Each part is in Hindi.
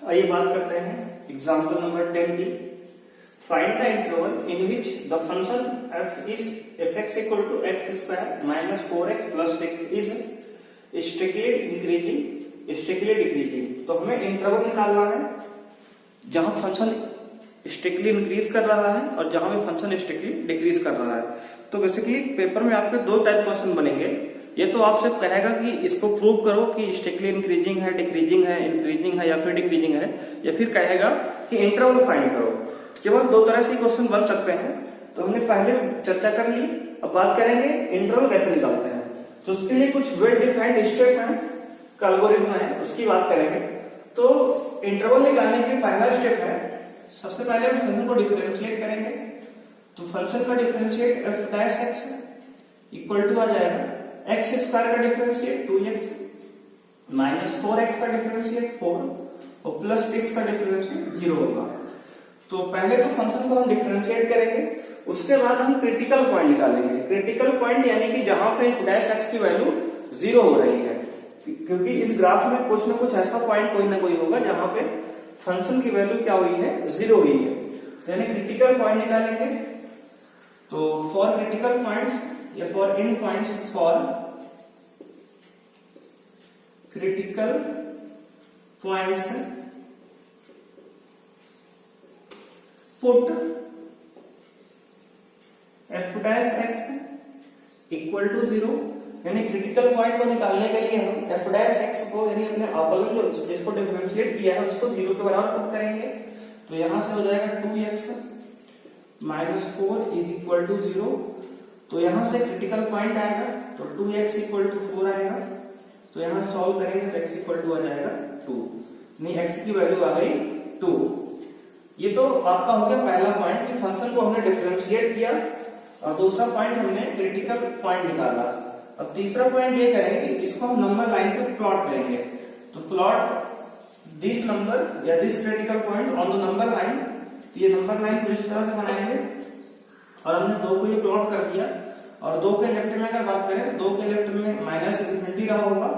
आइए बात करते हैं एग्जाम्पल नंबर 10 की। Find the interval in which the function f is fx equal to x square minus 4x plus 6 is strictly increasing, strictly decreasing। तो हमें इंटरवल निकालना है जहां फंक्शन स्ट्रिक्टली इंक्रीज कर रहा है और जहां में फंक्शन स्ट्रिक्टली डिक्रीज कर रहा है। तो बेसिकली पेपर में आपके दो टाइप क्वेश्चन बनेंगे। ये तो आपसे कहेगा कि इसको प्रूव करो कि स्ट्रिक्टली इंक्रीजिंग है, डिक्रीजिंग है, इंक्रीजिंग है या फिर डिक्रीजिंग है, या फिर कहेगा कि इंटरवल फाइंड करो। केवल दो तरह से क्वेश्चन बन सकते हैं। तो हमने पहले चर्चा कर ली, अब बात करेंगे इंटरवल कैसे निकालते हैं। तो उसके लिए कुछ वेल डिफाइंड स्टेप है, एल्गोरिथम है, उसकी बात करेंगे। तो इंटरवल निकालने के लिए पहला स्टेप है, सबसे पहले हम फंक्शन को डिफरेंशिएट करेंगे। तो फंक्शन का differentiate f dash x equal to आ जाएगा x स्क्वायर का डिफरेंशिएट 2x माइनस 4x का डिफरेंशिएट 4 और प्लस 6 का डिफरेंशिएट 0 होगा। तो पहले तो फंक्शन को हम डिफरेंशिएट करेंगे, उसके बाद हम क्रिटिकल पॉइंट निकालेंगे। क्रिटिकल पॉइंट यानी कि जहां पे डैश x की वैल्यू 0 हो रही है, क्योंकि इस ग्राफ में कुछ ना कुछ ऐसा पॉइंट कोई ना कोई होगा जहां पे फंक्शन की वैल्यू क्या हुई है, 0 हुई है। तो यानी क्रिटिकल पॉइंट निकालेंगे। तो फॉर क्रिटिकल पॉइंट्स या for in points, for critical points put f dash x equal to 0। यानी क्रिटिकल पॉइंट को निकालने के लिए हम f डैश x को यानी अपने अवकलन जिसको डिफरेंशिएट किया है उसको 0 के बराबर पुट करेंगे। तो यहां से हो जाएगा 2x minus 4 is equal to 0। तो यहां से क्रिटिकल पॉइंट आएगा तो 2x इक्वल टू 4 आएगा। तो यहां सॉल्व करेंगे तो x इक्वल टू आ जाएगा 2, नहीं x की वैल्यू आ गई 2। ये तो आपका हो गया पहला पॉइंट कि फंक्शन को हमने डिफरेंशिएट किया, और दूसरा पॉइंट हमने क्रिटिकल पॉइंट निकाला। अब तीसरा पॉइंट ये करेंगे कि इसको हम नंबर लाइन पे प्लॉट करेंगे। तो प्लॉट दिस नंबर या this critical point on the number line. ये नंबर लाइन को इस तरह से बनाएंगे और हमने 2 को ये प्लॉट कर दिया। और 2 के लेफ्ट में अगर बात करें, 2 के लेफ्ट में माइनस इंफिनिटी रहा होगा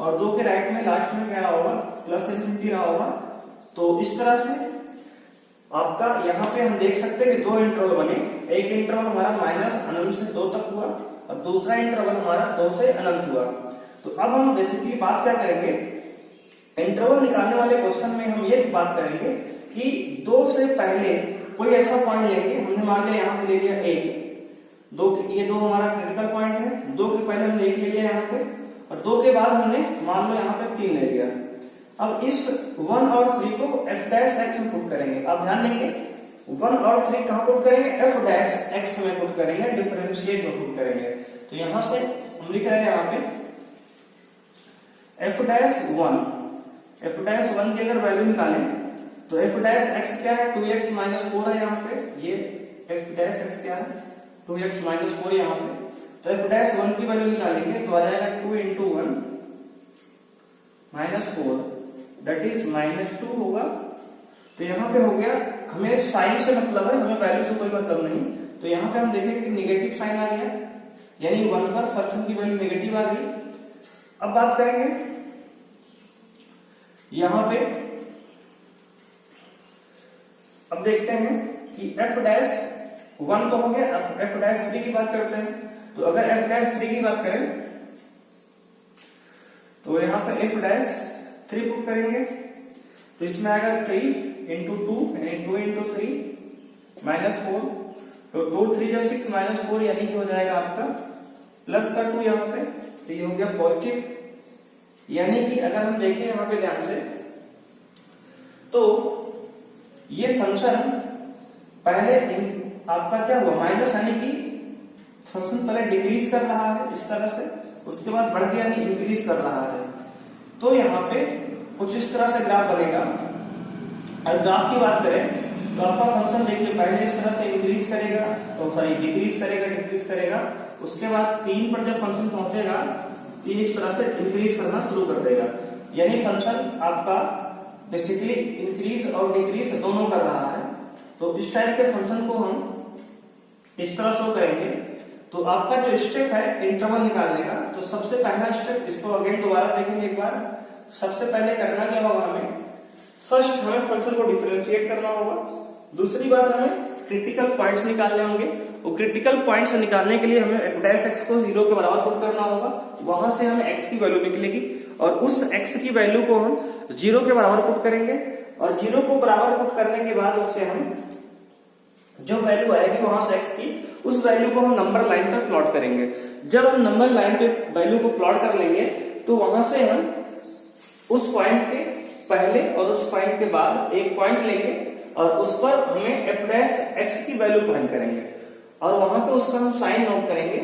और 2 के राइट में लास्ट में क्या रहा होगा, प्लस इंफिनिटी रहा होगा। तो इस तरह से आपका यहाँ पे हम देख सकते हैं कि 2 इंटरवल बने। एक इंटरवल हमारा माइनस अनंत से 2 तक हुआ और दूसरा इंटरवल हमारा 2 से अनंत हुआ। तो अब हम बेसिकली बात क्या करेंगे, इंटरवल निकालने वाले क्वेश्चन में हम ये बात करेंगे कि 2 से पहले कोई ऐसा पॉइंट लेंगे। हमने मान लिया यहाँ पे ले लिया 1, 2, ये 2 हमारा क्रिटिकल पॉइंट है। 2 के पहले हमने 1 ले लिया यहाँ पे, और 2 के बाद हमने मान लो यहाँ पे 3 ले लिया। अब इस 1 और 3 को f डैश x में पुट करेंगे। आप ध्यान देंगे 1 और 3 कहां पुट करेंगे, f डैश x में पुट करेंगे, डिफरेंशिएट में पुट करेंगे। तो यहां से हम लिख रहे हैं यहाँ पे f डैश 1 की अगर वैल्यू निकालें तो f डैश x क्या है, 2x माइनस 4 है यहाँ पे। ये f डैश x क्या है, 2x माइनस 4 यहाँ पे। तो f डैश 1 की वैल्यू निकालेंगे तो आ जाएगा 2 into 1 minus 4 that is minus 2 होगा। तो यहाँ पे हो गया, हमें साइन से मतलब है, हमें वैल्यू से कोई मतलब नहीं। तो यहाँ पे हम देखेंगे कि निगेटिव साइन आ गया, यानी 1 पर फंक्शन की वैल्यू निगेटिव आ गई। अब बात करेंगे यहाँ पे, अब देखते हैं कि f डैश 1 तो हो गया, अब f डैश 3 की बात करते हैं। तो अगर f डैश 3 की बात करें तो यहाँ पे f डैश 3 पुट करेंगे। तो इसमें आएगा 3 इंटू 2 यानी 2 इंटू 3 माइनस 4। तो 2 3 जब 6 माइनस 4 यानी कि हो जाएगा आपका प्लस का 2 यहाँ पे। तो ये हो गया पॉजिटिव। यानी कि अगर हम देखें यहाँ पे ध्यान से, तो ये फंक्शन पहले आपका क्या हुआ, माइनस, यानी कि फंक्शन पहले डिक्रीज कर रहा है इस तरह से, उसके बाद बढ़ गया यानी इंक्रीज कर रहा है। तो यहाँ पे कुछ इस तरह से ग्राफ बनेगा। अगर ग्राफ की बात करें तो आपका फंक्शन देखिए पहले इस तरह से इंक्रीज करेगा, तो सॉरी डिक्रीज करेगा, उसके बाद 3 पर जब फंक्शन पहुंचेगा तो ये इस तरह से इंक्रीज करना शुरू कर देगा। यानी फंक्शन आपका बेसिकली इंक्रीज और डिक्रीज दोनों कर रहा है। तो इस टाइप के फंक्शन को हम इस तरह शो करेंगे। तो आपका जो स्टेप है इंटरवल निकालने का, तो सबसे पहला स्टेप, इसको अगेन दोबारा देखेंगे एक बार। सबसे पहले करना क्या होगा हमें, फर्स्ट हमें फंक्शन को डिफरेंशिएट करना होगा, दूसरी बात हमें क्रिटिकल पॉइंट्स निकालने होंगे। वो क्रिटिकल पॉइंट्स निकालने के लिए हमें f डैश x को 0 के बराबर पुट करना होगा, वहां से हमें x की वैल्यू निकलेगी और उस x की वैल्यू को हम 0 के बराबर पुट करेंगे और 0 को बराबर पुट करने के बाद उससे हम जो वैल्यू आएगी वहां से x की, उस वैल्यू को हम नंबर लाइन पर प्लॉट करेंगे। जब हम नंबर लाइन पे वैल्यू को प्लॉट कर लेंगे तो वहां से हम उस पॉइंट के पहले और उस पॉइंट के बाद एक पॉइंट लेंगे और उस पर हमें f डैश x की वैल्यू फाइंड करेंगे और वहां पे उसका हम साइन नोट करेंगे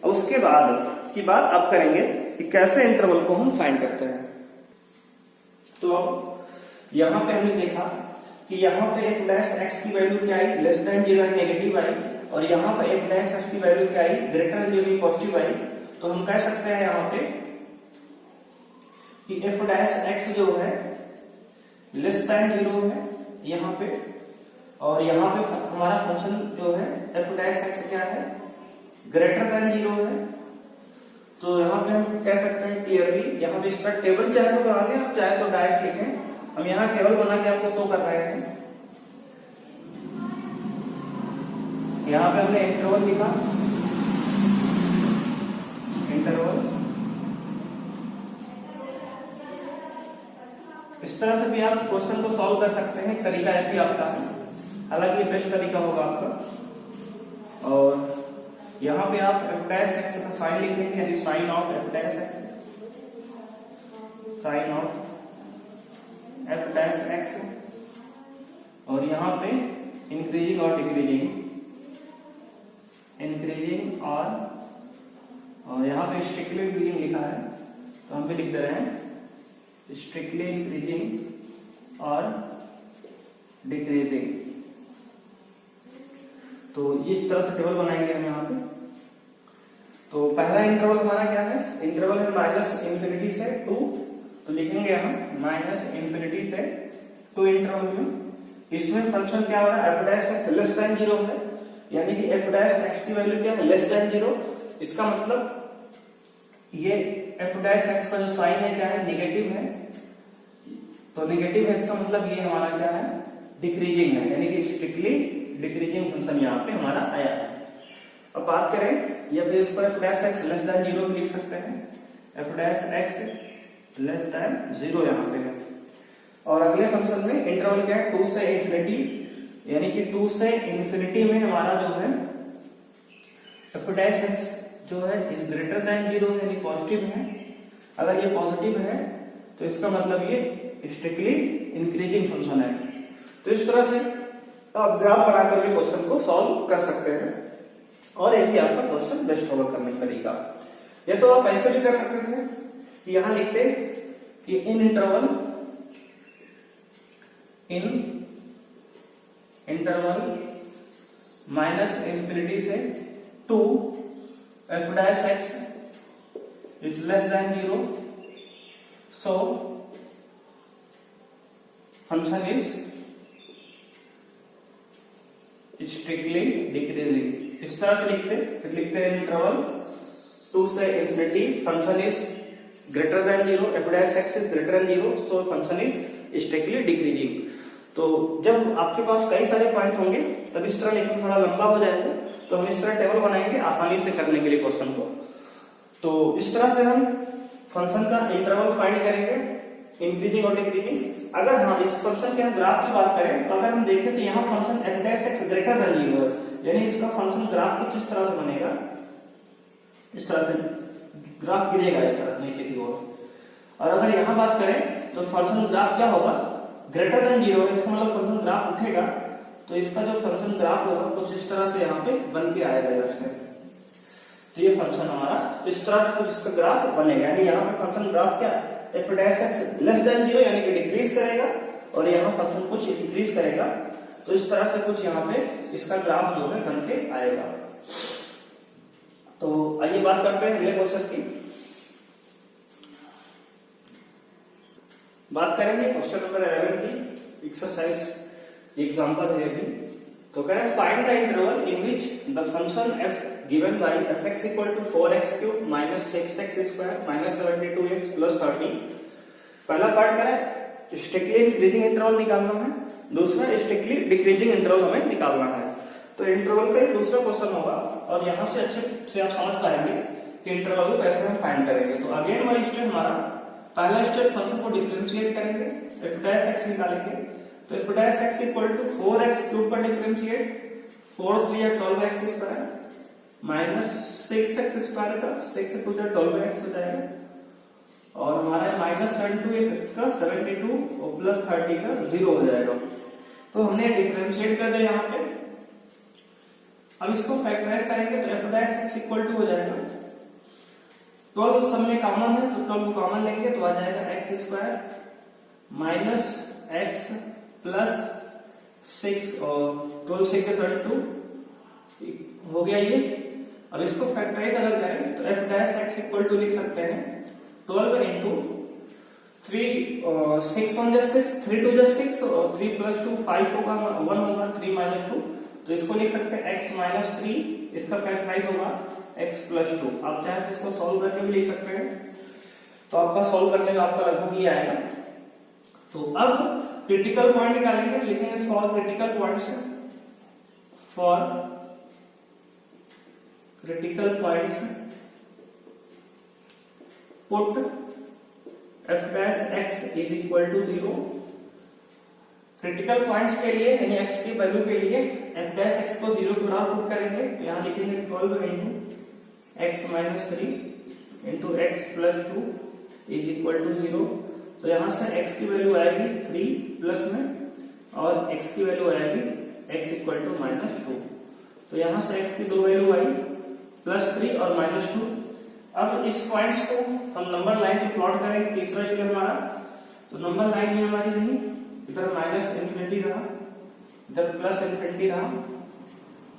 और उसके बाद की बात अब करेंगे कि कैसे इंटरवल को हम फाइंड करते हैं। तो अब यहाँ पे हमने देखा कि यहाँ पे f डैश x की वैल्यू क्या आई, लेस देन 0 एंड नेगेटिव आई, और यहाँ पे f डैश x की वैल्यू क्या आई, ग्रेटर देन 0 पॉजिटिव आई। तो हम कह सकते हैं यहाँ पे कि f डैश x जो है लेस देन 0 है यहाँ पे, और यहाँ पे हमारा फंक्शन जो है f डैश x क्या है, ग्रेटर देन 0 है। तो यहाँ पे हम कह सकते हैं क्लियरली, यहाँ पे इसका टेबल चाहे तो बना दें, आप चाहे तो डायरेक्ट लिखें, हम यहाँ टेबल बना के आपको शो कर रहे हैं। यहाँ पे हमने इंटरवल लिखा, इंटरवल इस तरह से भी आप क्वेश्चन को सॉल्व कर सकते हैं, तरीका है भी आपका है, हालांकि बेस्ट तरीका होगा आपका। और यहाँ पे आप f डैश x का साइन लिखेंगे, यानी sign of f dash x, sign of f dash x, और यहाँ पे इंक्रीजिंग और डिक्रीजिंग, इंक्रीजिंग और यहाँ पे स्ट्रिक्टली इंक्रीजिंग लिखा है तो हम भी लिख दे रहे हैं स्ट्रिक्टली इंक्रीजिंग और डिक्रीजिंग। तो इस तरह से टेबल बनाएंगे हम यहाँ पे। तो पहला इंटरवल हमारा क्या है, इंटरवल है माइनस इंफिनिटी से 2, तो लिखेंगे हम माइनस इंफिनिटी से 2 इंटरवल में। इसमें फंक्शन क्या हो रहा है, f dash x less than 0 है, यानी कि f डैश x की वैल्यू क्या है, लेस देन 0। इसका मतलब ये f डैश x का जो साइन है क्या है, निगेटिव है, तो निगेटिव है इसका मतलब ये हमारा क्या है, डिक्रीजिंग है, यानी कि स्ट्रिक्टली डिक्रीजिंग फंक्शन यहाँ पे हमारा आया है। अब बात करें या फिर इस पर f dash x less than 0 भी लिख सकते हैं, f dash x less than 0 यहाँ पे है। और अगले फंक्शन में इंटरवल क्या है, 2 से इंफिनिटी, यानी कि 2 से इंफिनिटी में हमारा जो है f डैश x जो है इज ग्रेटर देन 0, यानी पॉजिटिव है। अगर ये पॉजिटिव है तो इसका मतलब ये स्ट्रिक्टली इंक्रीजिंग फंक्शन है। तो इस तरह से आप ग्राफ बनाकर भी क्वेश्चन को सॉल्व कर सकते हैं और ये भी आपका क्वेश्चन बेस्ट होगा करने का तरीका। या तो आप ऐसे भी कर सकते थे कि यहां लिखते कि इन इंटरवल माइनस इंफिनिटी से 2 f dash x is less than 0, so function is strictly decreasing. इस तरह से लिखते, फिर लिखते हैं इंटरवल 2 से infinity, function is greater than 0, f dash x is greater than 0, so function is strictly decreasing. तो जब आपके पास कई सारे पॉइंट होंगे तब इस तरह लिखना थोड़ा लंबा हो जाएगा, तो हम इस तरह टेबल बनाएंगे आसानी से करने के लिए क्वेश्चन को। तो इस तरह से हम फंक्शन का इंटरवल फाइंड करेंगे, इंक्रीजिंग और डिक्रीजिंग। अगर हम इस फंक्शन के ग्राफ की बात करें तो अगर हम देखें तो यहाँ function f dash x greater than 0 है, यानी इसका फंक्शन ग्राफ कुछ इस तरह से बनेगा, इस तरह से ग्राफ गिरेगा इस तरह से नीचे की ओर। और अगर यहाँ बात करें तो फंक्शन ग्राफ क्या होगा, ग्रेटर देन 0 है, इसका मतलब फंक्शन ग्राफ उठेगा, तो इसका जो फंक्शन ग्राफ होगा कुछ इस तरह से यहाँ पे बन के आएगा इधर से। तो ये फंक्शन हमारा इस तरह से कुछ इसका ग्राफ बनेगा, यानी यहाँ पे फंक्शन ग्राफ क्या f dash x less than 0 यानी कि डिक्रीज करेगा, और यहाँ फंक्शन कुछ इंक्रीज करेगा। तो इस तरह से कुछ यहाँ पे इसका ग्राफ जो है बन के आएगा। तो आइए बात करते हैं अगले क्वेश्चन की। बात करेंगे क्वेश्चन नंबर 11 की, एक्सरसाइज एग्जांपल है अभी। तो कह रहे हैं find the interval in which the function f given by fx equal to 4x cube minus 6x square minus 72x plus 13। पहला पार्ट क्या है, स्ट्रिक्टली इंक्रीजिंग इंटरवल निकालना है, दूसरा स्ट्रिक्टली डिक्रीजिंग इंटरवल हमें निकालना है। तो इंटरवल का दूसरा क्वेश्चन होगा और यहाँ से अच्छे से आप समझ पाएंगे कि इंटरवल को कैसे हम फाइंड करेंगे। तो अगेन वही स्टेप हमारा पहला स्टेप, फंक्शन को डिफरेंशिएट करेंगे, एफ डैश एक्स निकालेंगे। तो f dash x equal to 4x cube का डिफरेंशिएट 4 3 या 12x square minus 6x square का 6 2 12x हो जाएगा और हमारा माइनस 72 का 72 और प्लस 30 का 0 हो जाएगा। तो हमने डिफरेंशिएट कर दिया यहाँ पे। अब इसको फैक्टराइज करेंगे तो f dash x equal to हो जाएगा 12 सब में कॉमन है तो 12 को कॉमन लेंगे तो आ जाएगा x square minus x plus 6 और 12 से 32 हो गया ये। अब इसको फैक्टराइज अगर करें तो f dash x equal to लिख सकते हैं 12 इंटू 3 6 1 जा 6 3 2 जा 6 और 3 प्लस 2 5 होगा 1 होगा 3 माइनस 2 तो इसको लिख सकते हैं x माइनस 3 इसका फैक्टराइज होगा x प्लस 2। आप चाहे तो इसको सॉल्व करके भी लिख सकते हैं तो आपका सॉल्व करने का आपका लगभग ये आएगा। तो अब क्रिटिकल पॉइंट निकालेंगे, लिखेंगे for critical points, for critical points put f dash x is equal to 0। Critical points के लिए यानी x की वैल्यू के लिए f डैश x को 0 के बराबर पुट करेंगे तो यहाँ लिखेंगे 12 into x minus 3 into x plus 2 is equal to 0। तो यहाँ से x की वैल्यू आएगी 3 प्लस में और x की वैल्यू आएगी x इक्वल टू माइनस 2। तो यहाँ से x की दो वैल्यू आई प्लस 3 और माइनस 2। अब इस पॉइंट्स को हम नंबर लाइन पे प्लॉट करेंगे, तीसरा स्टेप हमारा। तो नंबर लाइन में हमारी रही, इधर माइनस इंफिनिटी रहा, इधर प्लस इंफिनिटी रहा,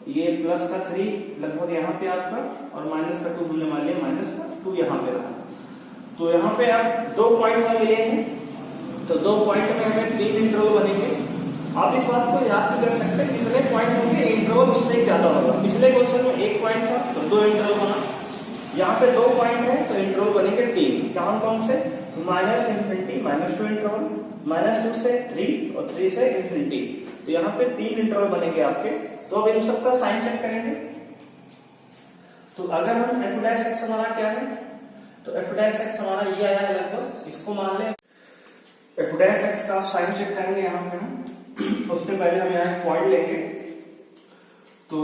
ये प्लस का 3 लगभग यहाँ पे आपका और माइनस का 2 हमने मान लिया, माइनस का 2 यहाँ पे रहा। तो यहाँ पे आप दो पॉइंट्स हमें मिले हैं तो दो पॉइंट में हमें 3 इंटरवल बनेंगे। आप इस बात को याद भी कर सकते हैं कितने पॉइंट होंगे, इंटरवल उससे ज्यादा होगा। पिछले क्वेश्चन में 1 पॉइंट था तो 2 इंटरवल बना, यहाँ पे 2 पॉइंट है तो इंटरवल बनेंगे 3। कौन कौन से? Minus infinity minus 2 interval, minus 2 से 3 और 3 से इंफिनिटी। तो यहाँ पे 3 इंटरवल बनेंगे आपके। तो अब इन सबका साइन चेक करेंगे। तो अगर हम एफ डैश एक्स हमारा क्या है तो एफ डैश एक्स हमारा ये आया है लगभग, इसको मान लें एफ डैश एक्स का आप साइन चेक करेंगे यहाँ पे हम। उसके पहले हम यहाँ एक पॉइंट लेंगे तो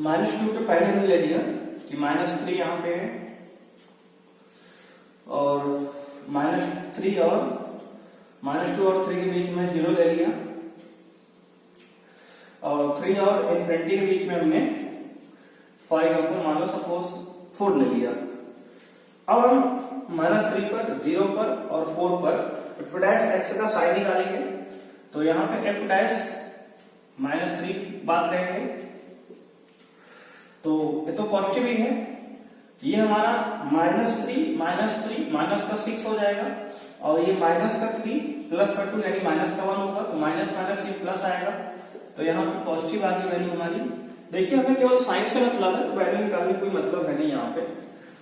-2 के पहले हमने ले लिया कि -3 यहाँ पे है और -3 और -2 और 3 के बीच में 0 ले लिया और 3 और इंफिनिटी के बीच में हमने 5 को मान लो सपोज 4 ले लिया। अब हम -3 पर 0 पर और 4 पर एफ डैश एक्स का साइन निकालेंगे। तो यहाँ पे एफ डैश -3 बात करेंगे तो ये तो पॉजिटिव ही है, ये हमारा -3 माइनस का 6 हो जाएगा और ये माइनस का 3 प्लस का 2 यानी माइनस का 1 होगा तो माइनस माइनस ये प्लस आएगा। तो यहाँ पे पॉजिटिव आ गई वैल्यू हमारी। देखिए हमें केवल साइन से मतलब है तो वैल्यू निकालने कोई मतलब है नहीं। यहाँ पे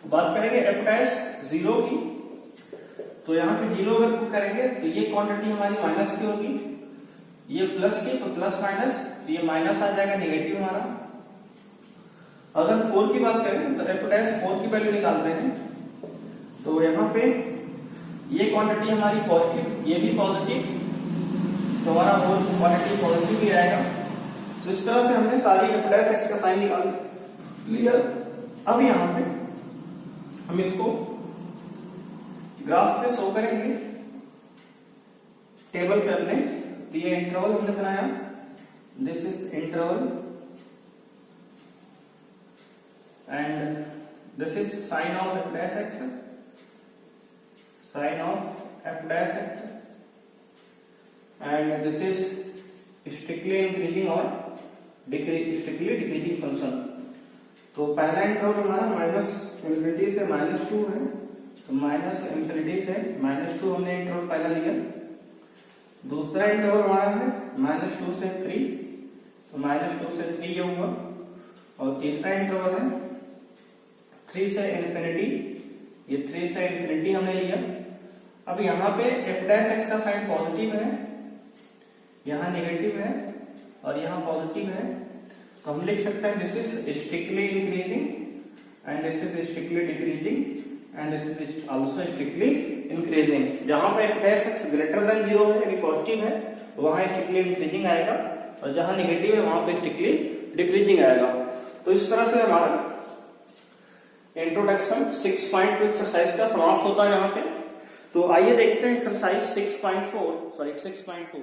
बात करेंगे एफ डैश 0 की तो यहाँ पे 0 अगर पुट करेंगे तो ये क्वांटिटी हमारी माइनस की होगी, ये प्लस की तो प्लस माइनस तो ये माइनस आ जाएगा, नेगेटिव हमारा। अगर 4 की बात करें तो एफ डैश 4 की वैल्यू निकालते हैं तो यहाँ पे ये क्वांटिटी हमारी पॉजिटिव, ये भी पॉजिटिव तो हमारा होल क्वांटिटी पॉजिटिव भी आएगा। तो इस तरह से हमने सारी एफ डैश एक्स का साइन निकाल लिया। अब यहाँ पे हम इसको ग्राफ पे शो करेंगे टेबल पे अपने। तो ये इंटरवल हमने बनाया, this is interval and this is sine of f dash x, sine of f dash x, and this is strictly increasing or strictly decreasing function। तो पहला इंटरवल हमारा माइनस इंफिनिटी से -2 है तो माइनस इंफिनिटी से -2 हमने इंटरवल पहला लिया। दूसरा इंटरवल हमारा है -2 से 3 तो -2 से 3 ये हुआ और तीसरा इंटरवल है 3 से इंफिनिटी, ये 3 से इंफिनिटी हमने लिया। अब यहाँ पे f डैश x का साइन पॉजिटिव है, यहाँ नेगेटिव है और यहाँ पॉजिटिव है, तो हम लिख सकते हैं this is strictly increasing and this is strictly decreasing and this is also strictly increasing. जहां पर f dash x greater than 0 है यानी पॉजिटिव है वहां स्ट्रिक्टली इंक्रीजिंग आएगा और जहां नेगेटिव है वहां पे स्ट्रिक्टली डिक्रीजिंग आएगा। तो इस तरह से हमारा इंट्रोडक्शन 6.2 एक्सरसाइज का समाप्त होता है यहाँ पे। तो आइए देखते हैं एक्सरसाइज 6.4 सॉरी 6.2।